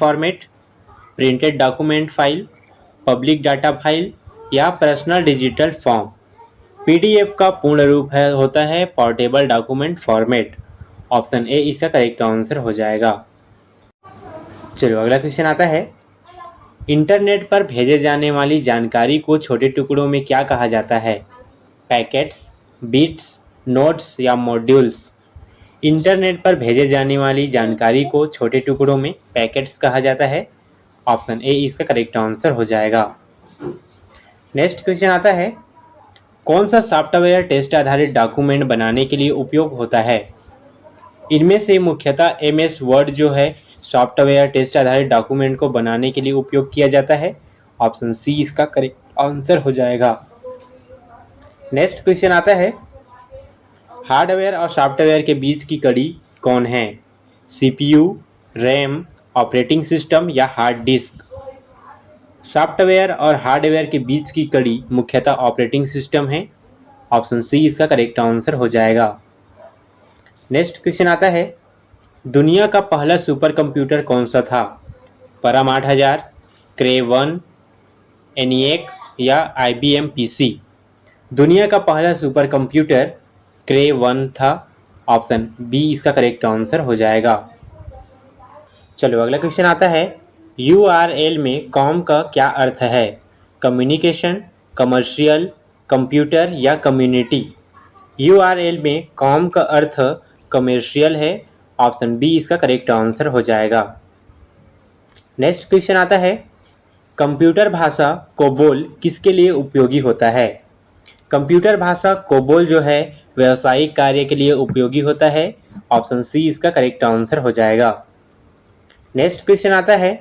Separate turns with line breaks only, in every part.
Format, printed document file, public data file या personal digital form. PDF का पूर्ण रूप होता है portable document format. Option A इसका करेक्ट आंसर हो जाएगा। चलो अगला क्वेश्चन आता है, इंटरनेट पर भेजे जाने वाली जानकारी को छोटे टुकड़ों में क्या कहा जाता है? पैकेट्स, बिट्स, नोट्स या मॉड्यूल्स। इंटरनेट पर भेजे जाने वाली जानकारी को छोटे टुकड़ों में पैकेट्स कहा जाता है। ऑप्शन ए इसका करेक्ट आंसर हो जाएगा। नेक्स्ट क्वेश्चन आता है, कौन सा सॉफ्टवेयर टेस्ट आधारित डॉक्यूमेंट बनाने के लिए उपयोग होता है? इनमें से मुख्यतः एमएस वर्ड जो है सॉफ्टवेयर टेस्ट आधारित डॉक्यूमेंट को बनाने के लिए उपयोग किया जाता है। ऑप्शन सी इसका करेक्ट आंसर हो जाएगा। नेक्स्ट क्वेश्चन आता है, हार्डवेयर और सॉफ्टवेयर के बीच की कड़ी कौन है? सीपीयू, रैम, ऑपरेटिंग सिस्टम या हार्ड डिस्क। सॉफ्टवेयर और हार्डवेयर के बीच की कड़ी मुख्यतः ऑपरेटिंग सिस्टम है। ऑप्शन सी इसका करेक्ट आंसर हो जाएगा। नेक्स्ट क्वेश्चन आता है, दुनिया का पहला सुपर कंप्यूटर कौन सा था? परम 8000, क्रे 1, एनिएक या आईबीएम पीसी। दुनिया का पहला सुपर कंप्यूटर क्रे 1 था। ऑप्शन बी इसका करेक्ट आंसर हो जाएगा। चलो अगला क्वेश्चन आता है, यूआरएल में कॉम का क्या अर्थ है? कम्युनिकेशन, कमर्शियल, कंप्यूटर या कम्युनिटी। यूआरएल में कॉम का अर्थ कमर्शियल है। ऑप्शन बी इसका करेक्ट आंसर हो जाएगा। नेक्स्ट क्वेश्चन आता है, कंप्यूटर भाषा कोबोल किसके लिए उपयोगी होता है? कंप्यूटर भाषा कोबोल जो है व्यावसायिक कार्य के लिए उपयोगी होता है। ऑप्शन सी इसका करेक्ट आंसर हो जाएगा। नेक्स्ट क्वेश्चन आता है,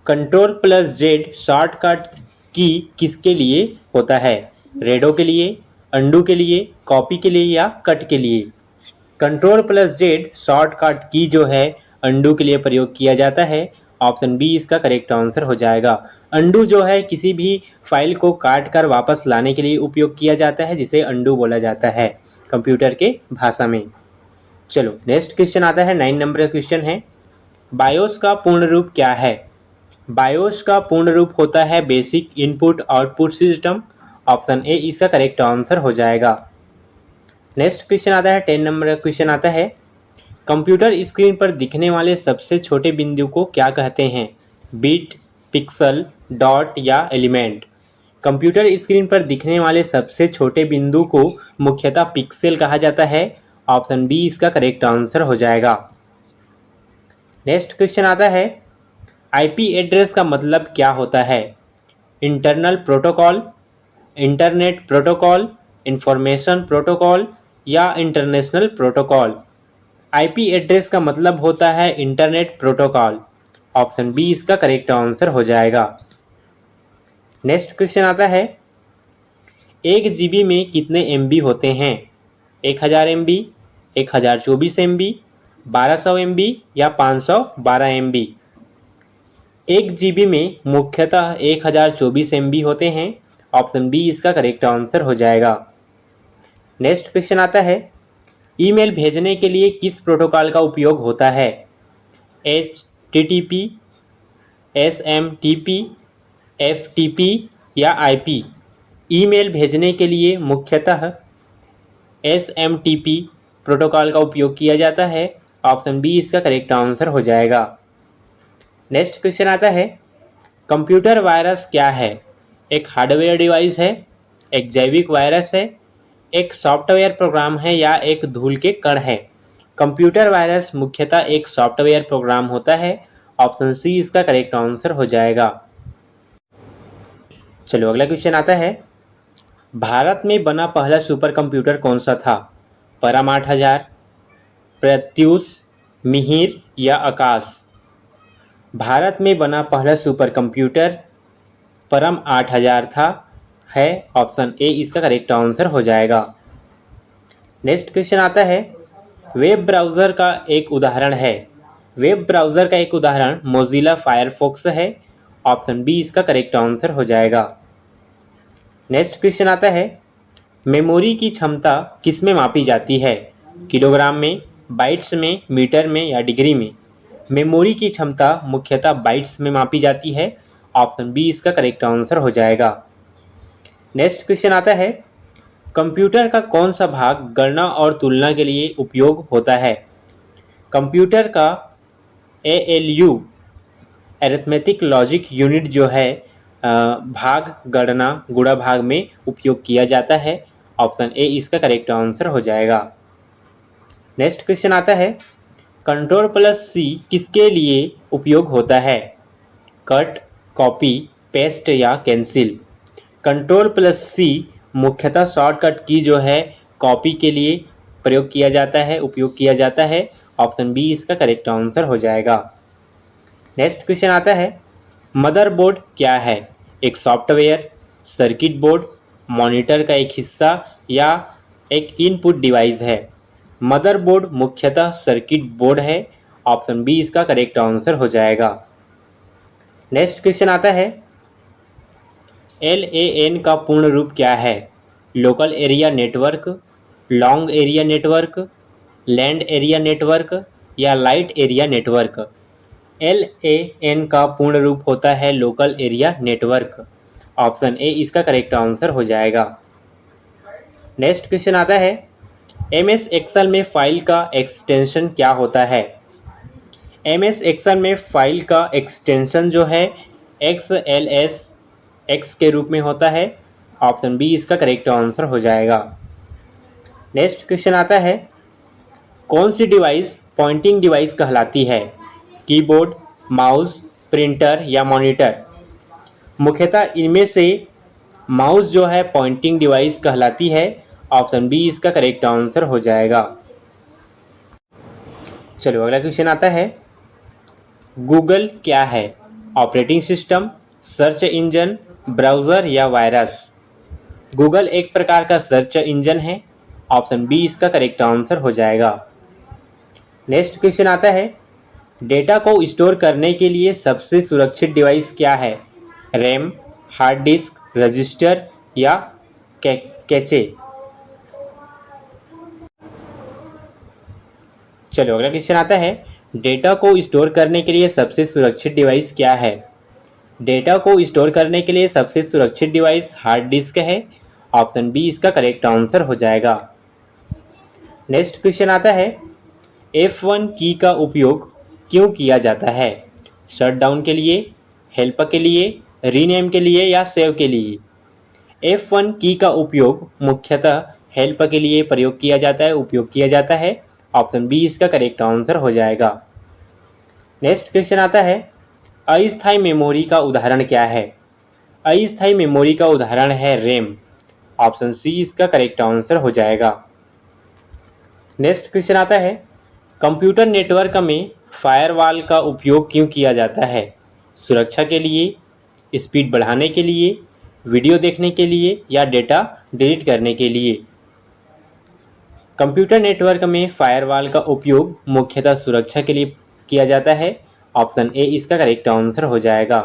Ctrl+Z शॉर्टकट की किसके लिए होता है? रेडो के लिए, अंडू के लिए, कॉपी के लिए या कट के लिए। Ctrl+Z शॉर्टकट की जो है अंडू के लिए प्रयोग किया जाता है। ऑप्शन बी इसका करेक्ट आंसर हो जाएगा। अंडू जो है किसी भी फाइल को काट कर वापस लाने के लिए उपयोग किया जाता है, जिसे अंडू बोला जाता है कंप्यूटर के भाषा में। चलो नेक्स्ट क्वेश्चन आता है, 9 नंबर का क्वेश्चन है, बायोस का पूर्ण रूप क्या है? बायोस का पूर्ण रूप होता है basic input output system. Option A इसका करेक्ट आंसर हो जाएगा। नेक्स्ट क्वेश्चन आता है, 10 नंबर का क्वेश्चन आता है, कंप्यूटर स्क्रीन पर दिखने वाले सबसे छोटे बिंदु को क्या कहते हैं? बिट, पिक्सल, डॉट या एलिमेंट। कंप्यूटर स्क्रीन पर दिखने वाले सबसे छोटे बिंदु को मुख्यतः पिक्सल कहा जाता है। ऑप्शन बी इसका करेक्ट आंसर हो जाएगा। नेक्स्ट क्वेश्चन आता है, आईपी एड्रेस का मतलब क्या होता है? Internal protocol, internet protocol, information protocol या इंटरनेशनल प्रोटोकॉल। आईपी एड्रेस का मतलब होता है इंटरनेट प्रोटोकॉल। ऑप्शन बी इसका करेक्ट आंसर हो जाएगा। नेक्स्ट क्वेश्चन आता है, 1 जीबी में कितने एमबी होते हैं? 1000 एमबी, 1024 एमबी, 1200 एमबी या 512 एमबी। 1 जीबी में मुख्यतः 1024 एमबी होते हैं। ऑप्शन बी इसका करेक्ट आंसर हो जाएगा। नेक्स्ट क्वेश्चन आता है, ईमेल भेजने के लिए किस प्रोटोकॉल का उपयोग होता है? HTTP, SMTP, FTP या IP। ईमेल भेजने के लिए मुख्यतः SMTP प्रोटोकॉल का उपयोग किया जाता है। ऑप्शन बी इसका करेक्ट आंसर हो जाएगा। नेक्स्ट क्वेश्चन आता है, कंप्यूटर वायरस क्या है? एक हार्डवेयर डिवाइस है, एक जैविक वायरस है, एक सॉफ्टवेयर प्रोग्राम है या एक धूल के कण है। कंप्यूटर वायरस मुख्यतः एक सॉफ्टवेयर प्रोग्राम होता है। ऑप्शन सी इसका करेक्ट आंसर हो जाएगा। चलो अगला क्वेश्चन आता है, भारत में बना पहला सुपर कंप्यूटर कौन सा था? परम 8000, प्रत्यूष, मिहिर या आकाश। भारत में बना पहला सुपर कंप्यूटर परम 8000 था है। ऑप्शन ए इसका करेक्ट आंसर हो जाएगा। नेक्स्ट क्वेश्चन आता है, वेब ब्राउज़र का एक उदाहरण है। वेब ब्राउज़र का एक उदाहरण मोज़िला फायरफॉक्स है। ऑप्शन बी इसका करेक्ट आंसर हो जाएगा। नेक्स्ट क्वेश्चन आता है, मेमोरी की क्षमता किस में मापी जाती है? किलोग्राम में, बाइट्स में, मीटर में या डिग्री में। मेमोरी की क्षमता मुख्यतः बाइट्स में मापी जाती है। ऑप्शन बी इसका करेक्ट आंसर हो जाएगा। नेक्स्ट क्वेश्चन आता है, कंप्यूटर का कौन सा भाग गणना और तुलना के लिए उपयोग होता है? कंप्यूटर का ALU अरिथमेटिक लॉजिक यूनिट जो है भाग गणना गुणा भाग में उपयोग किया जाता है। ऑप्शन ए इसका करेक्ट आंसर हो जाएगा। नेक्स्ट क्वेश्चन आता है, Ctrl+C किसके लिए उपयोग होता है? कट, कॉपी, पेस्ट या कैंसिल? Ctrl+C मुख्यतः शॉर्टकट की जो है कॉपी के लिए प्रयोग किया जाता है, उपयोग किया जाता है। ऑप्शन बी इसका करेक्ट आंसर हो जाएगा। नेक्स्ट क्वेश्चन आता है, मदरबोर्ड क्या है? एक सॉफ्टवेयर, सर्किट बोर्ड, मॉनिटर का एक हिस्सा या एक इनपुट डिवाइस है? मदरबोर्ड मुख्यतः सर्किट बोर्ड है। ऑप्शन बी इसका करेक्ट आंसर हो जाएगा। नेक्स्ट क्वेश्चन आता है, LAN का पूर्ण रूप क्या है? Local area network, long area network, land area network या लाइट एरिया नेटवर्क? LAN का पूर्ण रूप होता है local area network. Option A इसका करेक्ट आंसर हो जाएगा। नेक्स्ट क्वेश्चन आता है, MS एक्सेल में फाइल का एक्सटेंशन क्या होता है? MS एक्सेल में फाइल का एक्सटेंशन जो है XLS X के रूप में होता है। ऑप्शन बी इसका करेक्ट आंसर हो जाएगा। नेक्स्ट क्वेश्चन आता है, कौन सी डिवाइस पॉइंटिंग डिवाइस कहलाती है? कीबोर्ड, माउस, प्रिंटर या मॉनिटर? मुख्यतः इनमें से माउस जो है पॉइंटिंग डिवाइस कहलाती है। ऑप्शन बी इसका करेक्ट आंसर हो जाएगा। चलो अगला क्वेश्चन आता है, गूगल क्या है? Operating system, search engine, browser या वायरस? गूगल एक प्रकार का सर्च इंजन है। ऑप्शन बी इसका करेक्ट आंसर हो जाएगा। नेक्स्ट क्वेश्चन आता है, डेटा को स्टोर करने के लिए सबसे सुरक्षित डिवाइस क्या है? रैम, हार्ड डिस्क, रजिस्टर या कैचे? चलो अगला क्वेश्चन आता है, डेटा को स्टोर करने के लिए सबसे सुरक्षित डिवाइस क्या है? डेटा को स्टोर करने के लिए सबसे सुरक्षित डिवाइस हार्ड डिस्क है। ऑप्शन बी इसका करेक्ट आंसर हो जाएगा। नेक्स्ट क्वेश्चन आता है, F1 की का उपयोग क्यों किया जाता है? शटडाउन के लिए, हेल्प के लिए, रीनेम के लिए या सेव के लिए? F1 की का उपयोग मुख्यतः हेल्प के लिए प्रयोग किया जाता है, उपयोग किया जाता है। ऑप्शन बी इसका करेक्ट आंसर हो जाएगा। नेक्स्ट क्वेश्चन आता है, अस्थायी मेमोरी का उदाहरण क्या है? अस्थायी मेमोरी का उदाहरण है रैम। ऑप्शन सी इसका करेक्ट आंसर हो जाएगा। नेक्स्ट क्वेश्चन आता है, कंप्यूटर नेटवर्क में फायरवॉल का उपयोग क्यों किया जाता है? सुरक्षा के लिए, स्पीड बढ़ाने के लिए, वीडियो देखने के लिए या डेटा डिलीट करने के लिए? कंप्यूटर नेटवर्क में फायरवॉल का उपयोग मुख्यतः सुरक्षा के लिए किया जाता है। ऑप्शन ए इसका करेक्ट आंसर हो जाएगा।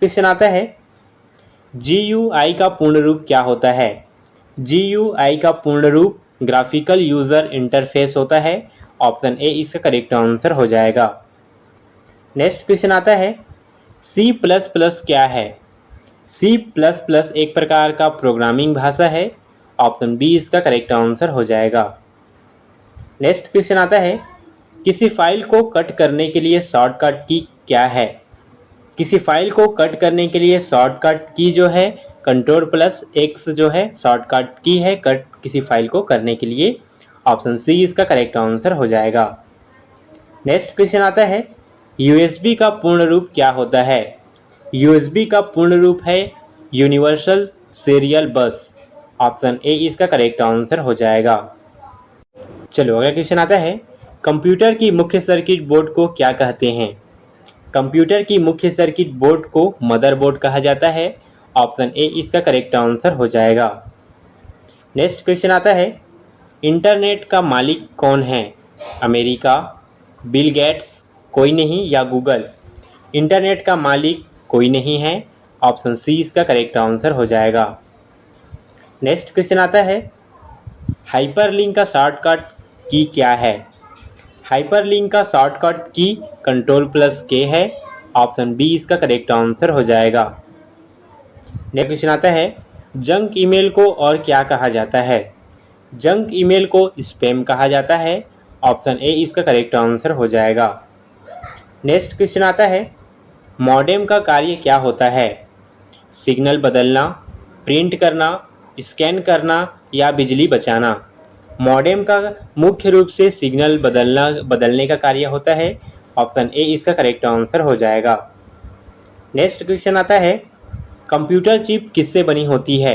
क्वेश्चन आता है, GUI का पूर्ण रूप क्या होता है? GUI का पूर्ण रूप ग्राफिकल यूज़र इंटरफेस होता है। ऑप्शन ए इसका करेक्ट आंसर हो जाएगा। नेक्स्ट क्वेश्चन आता है, C++ क्या है? C++ एक प्रकार का प्रोग्रामिंग भाषा है। ऑप्शन बी इसका करेक्ट आंसर हो जाएगा। नेक्स्ट क्वेश्चन आता है, किसी फाइल को कट करने के लिए शॉर्टकट की क्या है? किसी फाइल को कट करने के लिए शॉर्टकट की जो है Ctrl+X जो है शॉर्टकट की है कट किसी फाइल को करने के लिए। ऑप्शन सी इसका करेक्ट आंसर हो जाएगा। नेक्स्ट क्वेश्चन आता है, USB का पूर्ण रूप क्या होता है? USB का पूर्ण रूप है यूनिवर्सल सीरियल बस। ऑप्शन ए इसका करेक्ट आंसर हो जाएगा। चलो अगला क्वेश्चन आता है, कंप्यूटर की मुख्य सर्किट बोर्ड को क्या कहते हैं? कंप्यूटर की मुख्य सर्किट बोर्ड को मदरबोर्ड कहा जाता है। ऑप्शन ए इसका करेक्ट आंसर हो जाएगा। नेक्स्ट क्वेश्चन आता है, इंटरनेट का मालिक कौन है? अमेरिका, बिल गेट्स, कोई नहीं या गूगल? इंटरनेट का मालिक कोई नहीं है। ऑप्शन सी इसका करेक्ट आंसर हो जाएगा। नेक्स्ट क्वेश्चन आता है, हाइपरलिंक का शॉर्टकट की क्या है? हाइपरलिंक का शॉर्टकट की Ctrl+K है। ऑप्शन बी इसका करेक्ट आंसर हो जाएगा। नेक्स्ट क्वेश्चन आता है, जंक ईमेल को और क्या कहा जाता है? जंक ईमेल को स्पैम कहा जाता है। ऑप्शन ए इसका करेक्ट आंसर हो जाएगा। नेक्स्ट क्वेश्चन आता है, मॉडेम का कार्य क्या होता है? सिग्नल बदलना, प्रिंट करना, स्कैन करना या बिजली बचाना? मॉडेम का मुख्य रूप से सिग्नल बदलने का कार्य होता है। ऑप्शन ए इसका करेक्ट आंसर हो जाएगा। नेक्स्ट क्वेश्चन आता है, कंप्यूटर चिप किससे बनी होती है?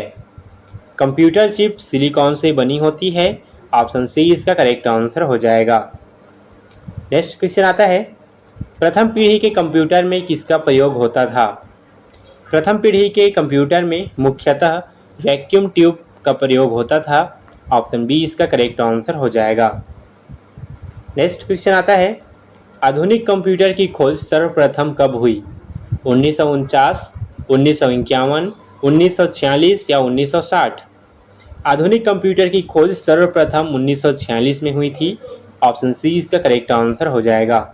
कंप्यूटर चिप सिलिकॉन से बनी होती है। ऑप्शन सी इसका करेक्ट आंसर हो जाएगा। नेक्स्ट क्वेश्चन आता है, प्रथम पीढ़ी के कंप्यूटर में किसका प्रयोग होता था? प्रथम पीढ़ी के कंप्यूटर में मुख्यतः वैक्यूम ट्यूब का प्रयोग होता था। ऑप्शन बी इसका करेक्ट आंसर हो जाएगा। नेक्स्ट क्वेश्चन आता है, आधुनिक कंप्यूटर की खोज सर्वप्रथम कब हुई? 1949, 1951, 1946 या 1960? आधुनिक कंप्यूटर की खोज सर्वप्रथम 1946 में हुई थी। ऑप्शन सी इसका करेक्ट आंसर हो जाएगा।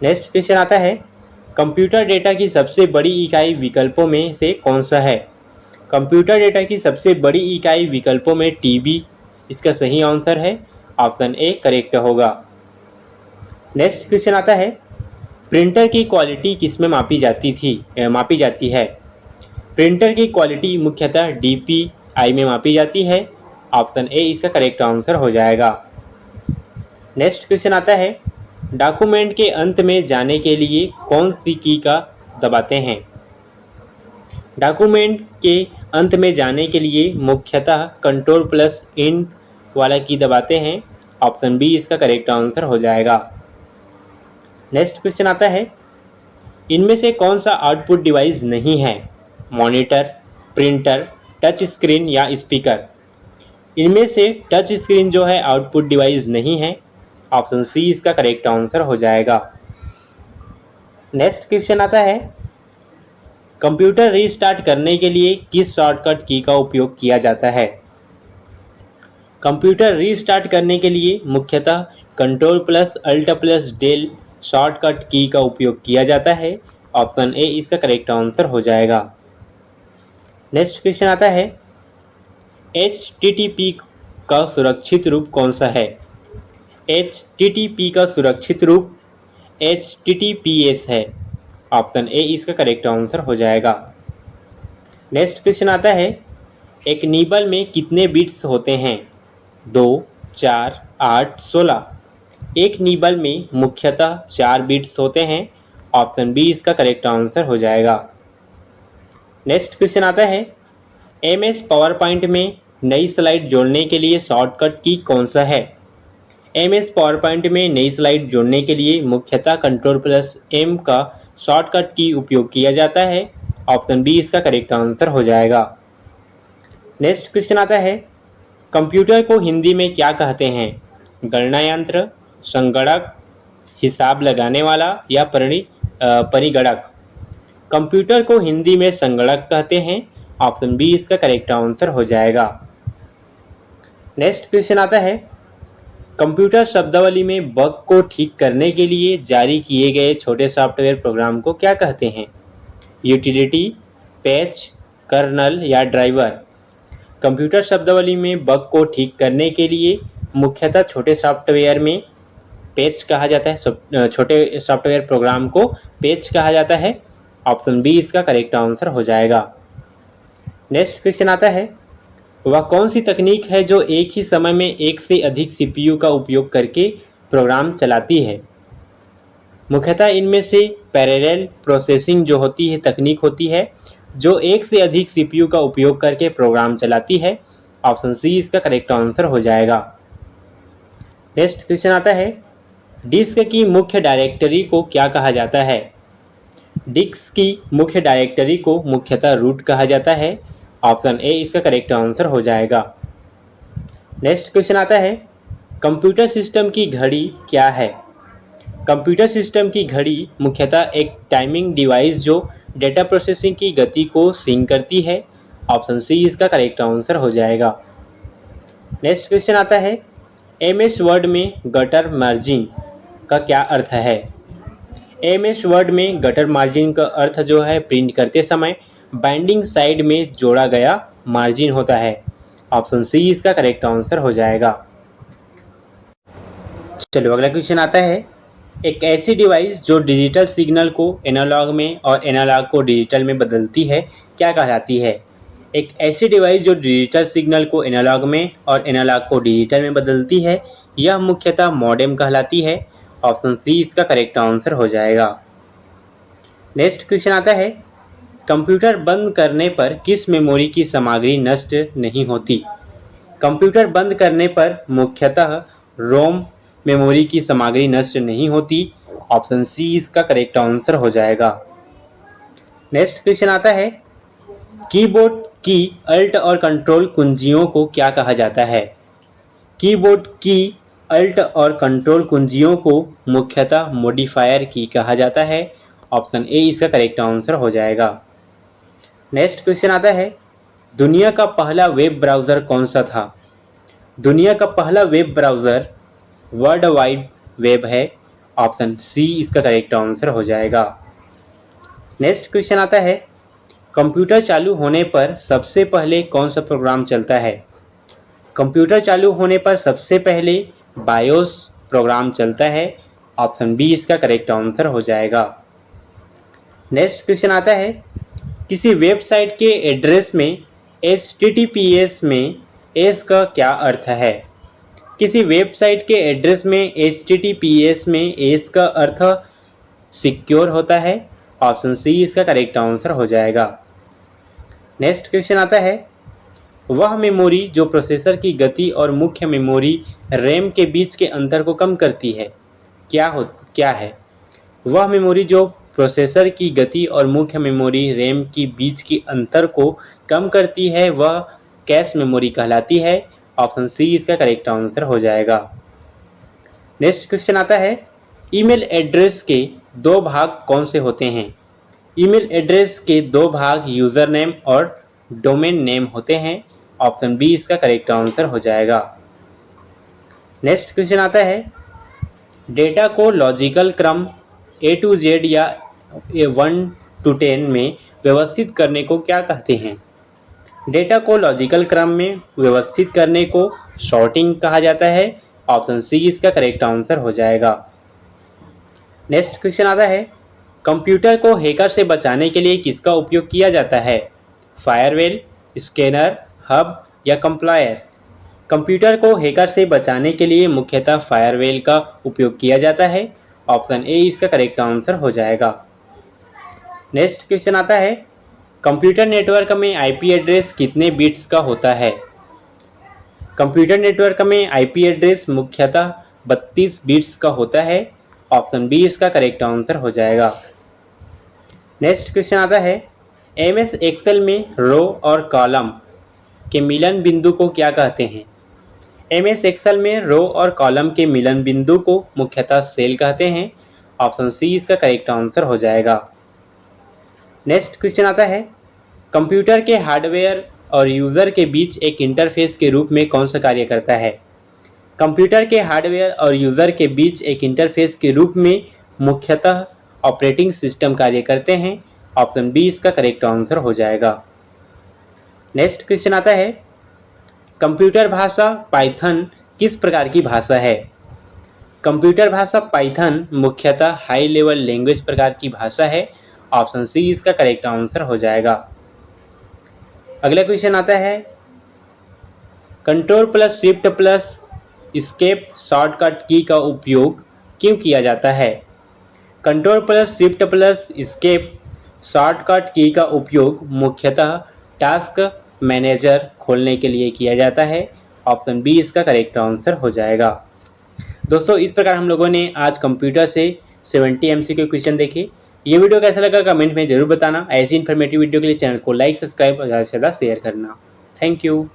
नेक्स्ट क्वेश्चन आता है, कंप्यूटर डेटा की सबसे बड़ी इकाई विकल्पों में से कौन सा है? कंप्यूटर डेटा की सबसे बड़ी इकाई विकल्पों में टीबी इसका सही आंसर है। ऑप्शन ए करेक्ट होगा। नेक्स्ट क्वेश्चन आता है, प्रिंटर की क्वालिटी किस में मापी जाती है? प्रिंटर की क्वालिटी मुख्यतः DPI में मापी जाती है। ऑप्शन ए इसका करेक्ट आंसर हो जाएगा। नेक्स्ट क्वेश्चन आता है, डॉक्यूमेंट के अंत में जाने के लिए कौन सी की का दबाते हैं? डॉक्यूमेंट के अंत में जाने के लिए मुख्यतः Ctrl+Int वाला की दबाते हैं। ऑप्शन बी इसका करेक्ट आंसर हो जाएगा। नेक्स्ट क्वेश्चन आता है, इनमें से कौन सा आउटपुट डिवाइस नहीं है? मॉनिटर, प्रिंटर, टच स्क्रीन या स्पीकर? इनमें से टच स्क्रीन जो है आउटपुट डिवाइस नहीं है। ऑप्शन सी इसका करेक्ट आंसर हो जाएगा। नेक्स्ट क्वेश्चन आता है, कंप्यूटर रीस्टार्ट करने के लिए किस शॉर्टकट की का उपयोग किया जाता है? कंप्यूटर रीस्टार्ट करने के लिए मुख्यतः Ctrl+Alt+Del शॉर्टकट की का उपयोग किया जाता है। ऑप्शन ए इसका करेक्ट आंसर हो जाएगा। नेक्स्ट क्वेश्चन आता है, HTTP का सुरक्षित रूप कौन सा है? HTTP का सुरक्षित रूप HTTPS है। ऑप्शन ए इसका करेक्ट आंसर हो जाएगा। नेक्स्ट क्वेश्चन आता है, एक निबल में कितने बिट्स होते हैं? 2, 4, 8, 16? एक निबल में मुख्यतः 4 बिट्स होते हैं। ऑप्शन बी इसका करेक्ट आंसर हो जाएगा। नेक्स्ट क्वेश्चन आता है, MS पावर पॉइंट में नई स्लाइड जोड़ने के लिए शॉर्टकट की कौन सा है? MS पावर पॉइंट में नई स्लाइड जोड़ने के लिए मुख्यतः Ctrl+M का शॉर्टकट की उपयोग किया जाता है। ऑप्शन बी इसका करेक्ट आंसर हो जाएगा। नेक्स्ट क्वेश्चन आता है, कंप्यूटर को हिंदी में क्या कहते हैं? गणना यंत्र, संगणक, हिसाब लगाने वाला या परिगणक? कंप्यूटर को हिंदी में संगणक कहते हैं। ऑप्शन बी इसका करेक्ट आंसर हो जाएगा। नेक्स्ट क्वेश्चन आता है, कंप्यूटर शब्दावली में बग को ठीक करने के लिए जारी किए गए छोटे सॉफ्टवेयर प्रोग्राम को क्या कहते हैं? यूटिलिटी, पैच, कर्नल या ड्राइवर? कंप्यूटर शब्दावली में बग को ठीक करने के लिए मुख्यतः छोटे सॉफ्टवेयर में पैच कहा जाता है। छोटे सॉफ्टवेयर प्रोग्राम को पैच कहा जाता है। ऑप्शन बी इसका करेक्ट आंसर हो जाएगा। नेक्स्ट क्वेश्चन आता है, वह कौन सी तकनीक है जो एक ही समय में एक से अधिक CPU का उपयोग करके प्रोग्राम चलाती है? मुख्यतः इनमें से पैरेलल प्रोसेसिंग जो होती है तकनीक होती है जो एक से अधिक CPU का उपयोग करके प्रोग्राम चलाती है। ऑप्शन सी इसका करेक्ट आंसर हो जाएगा। नेक्स्ट क्वेश्चन आता है, डिस्क की मुख्य डायरेक्टरी को क्या कहा जाता है? डिस्क की मुख्य डायरेक्टरी को मुख्यतः रूट कहा जाता है। ऑप्शन ए इसका करेक्ट आंसर हो जाएगा। नेक्स्ट क्वेश्चन आता है, कंप्यूटर सिस्टम की घड़ी क्या है? कंप्यूटर सिस्टम की घड़ी मुख्यतः एक टाइमिंग डिवाइस जो डेटा प्रोसेसिंग की गति को सिंक करती है। ऑप्शन सी इसका करेक्ट आंसर हो जाएगा। नेक्स्ट क्वेश्चन आता है, एमएस वर्ड में गटर मार्जिन का क्या अर्थ है? एमएस वर्ड में गटर मार्जिन का अर्थ जो है प्रिंट करते समय बाइंडिंग साइड में जोड़ा गया मार्जिन होता है। ऑप्शन सी इसका करेक्ट आंसर हो जाएगा। चलो अगला क्वेश्चन आता है, एक ऐसी डिवाइस जो डिजिटल सिग्नल को एनालॉग में और एनालॉग को डिजिटल में बदलती है क्या कहलाती है? एक ऐसी डिवाइस जो डिजिटल सिग्नल को एनालॉग में और एनालॉग को डिजिटल में बदलती है यह मुख्यतः मॉडेम कहलाती है। ऑप्शन सी इसका करेक्ट आंसर हो जाएगा। नेक्स्ट क्वेश्चन आता है, कंप्यूटर बंद करने पर किस मेमोरी की सामग्री नष्ट नहीं होती? कंप्यूटर बंद करने पर मुख्यतः रोम मेमोरी की सामग्री नष्ट नहीं होती। ऑप्शन सी इसका करेक्ट आंसर हो जाएगा। नेक्स्ट क्वेश्चन आता है, कीबोर्ड की अल्ट और कंट्रोल कुंजियों को क्या कहा जाता है? कीबोर्ड की अल्ट और कंट्रोल कुंजियों को मुख्यतः मॉडिफायर की कहा जाता है। ऑप्शन ए इसका करेक्ट आंसर हो जाएगा। नेक्स्ट क्वेश्चन आता है, दुनिया का पहला वेब ब्राउज़र कौन सा था? दुनिया का पहला web browser world wide web है। ऑप्शन सी इसका करेक्ट आंसर हो जाएगा। नेक्स्ट क्वेश्चन आता है, कंप्यूटर चालू होने पर सबसे पहले कौन सा प्रोग्राम चलता है? कंप्यूटर चालू होने पर सबसे पहले बायोस प्रोग्राम चलता है। ऑप्शन बी इसका करेक्ट आंसर हो जाएगा। नेक्स्ट क्वेश्चन आता है, किसी वेबसाइट के एड्रेस में HTTPS में एस का क्या अर्थ है? किसी वेबसाइट के एड्रेस में HTTPS में एस का अर्थ सिक्योर होता है। ऑप्शन सी इसका करेक्ट आंसर हो जाएगा। नेक्स्ट क्वेश्चन आता है, वह मेमोरी जो प्रोसेसर की गति और मुख्य मेमोरी रैम के बीच के अंतर को कम करती है क्या है? वह मेमोरी जो प्रोसेसर की गति और मुख्य मेमोरी रैम के बीच की अंतर को कम करती है वह कैश मेमोरी कहलाती है। ऑप्शन सी इसका करेक्ट आंसर हो जाएगा। नेक्स्ट क्वेश्चन आता है, ईमेल एड्रेस के दो भाग कौन से होते हैं? ईमेल एड्रेस के दो भाग यूज़र नेम और डोमेन नेम होते हैं। ऑप्शन बी इसका करेक्ट आंसर हो जाएगा। नेक्स्ट क्वेश्चन आता है, डेटा को लॉजिकल क्रम A to Z या 1 to 10 में व्यवस्थित करने को क्या कहते हैं? डेटा को लॉजिकल क्रम में व्यवस्थित करने को सॉर्टिंग कहा जाता है। ऑप्शन सी इसका करेक्ट आंसर हो जाएगा। नेक्स्ट क्वेश्चन आता है, कंप्यूटर को हैकर से बचाने के लिए किसका उपयोग किया जाता है? फायरवेल, स्कैनर, हब या कंप्लायर? कंप्यूटर को हैकर से बचाने के लिए मुख्यतः फायरवेल का उपयोग किया जाता है। ऑप्शन ए इसका करेक्ट आंसर हो जाएगा। नेक्स्ट क्वेश्चन आता है, कंप्यूटर नेटवर्क में आईपी एड्रेस कितने बिट्स का होता है? कंप्यूटर नेटवर्क में आईपी एड्रेस मुख्यतः 32 बिट्स का होता है। ऑप्शन बी इसका करेक्ट आंसर हो जाएगा। नेक्स्ट क्वेश्चन आता है, एमएस एक्सेल में रो और कॉलम के मिलन बिंदु को क्या कहते हैं? एमएस एक्सेल में रो और कॉलम के मिलन बिंदु को मुख्यतः सेल कहते हैं। ऑप्शन सी इसका करेक्ट आंसर हो जाएगा। नेक्स्ट क्वेश्चन आता है, कंप्यूटर के हार्डवेयर और यूज़र के बीच एक इंटरफेस के रूप में कौन सा कार्य करता है? कंप्यूटर के हार्डवेयर और यूज़र के बीच एक इंटरफेस के रूप में मुख्यतः ऑपरेटिंग सिस्टम कार्य करते हैं। ऑप्शन बी इसका करेक्ट आंसर हो जाएगा। नेक्स्ट क्वेश्चन आता है, कंप्यूटर भाषा पाइथन किस प्रकार की भाषा है? कंप्यूटर भाषा पाइथन मुख्यतः हाई लेवल लैंग्वेज प्रकार की भाषा है। ऑप्शन सी इसका करेक्ट आंसर हो जाएगा। अगला क्वेश्चन आता है, control plus shift plus escape shortcut की का उपयोग क्यों किया जाता है? Control plus shift plus escape shortcut की का उपयोग मुख्यतः टास्क मैनेजर खोलने के लिए किया जाता है। ऑप्शन बी इसका करेक्ट आंसर हो जाएगा। दोस्तों इस प्रकार हम लोगों ने आज कंप्यूटर से 70 MCQ क्वेश्चन देखे। ये वीडियो कैसा लगा कमेंट में ज़रूर बताना। ऐसी इन्फॉर्मेटिव वीडियो के लिए चैनल को लाइक, सब्सक्राइब और ज़्यादा से ज़्यादा शेयर करना। Thank you.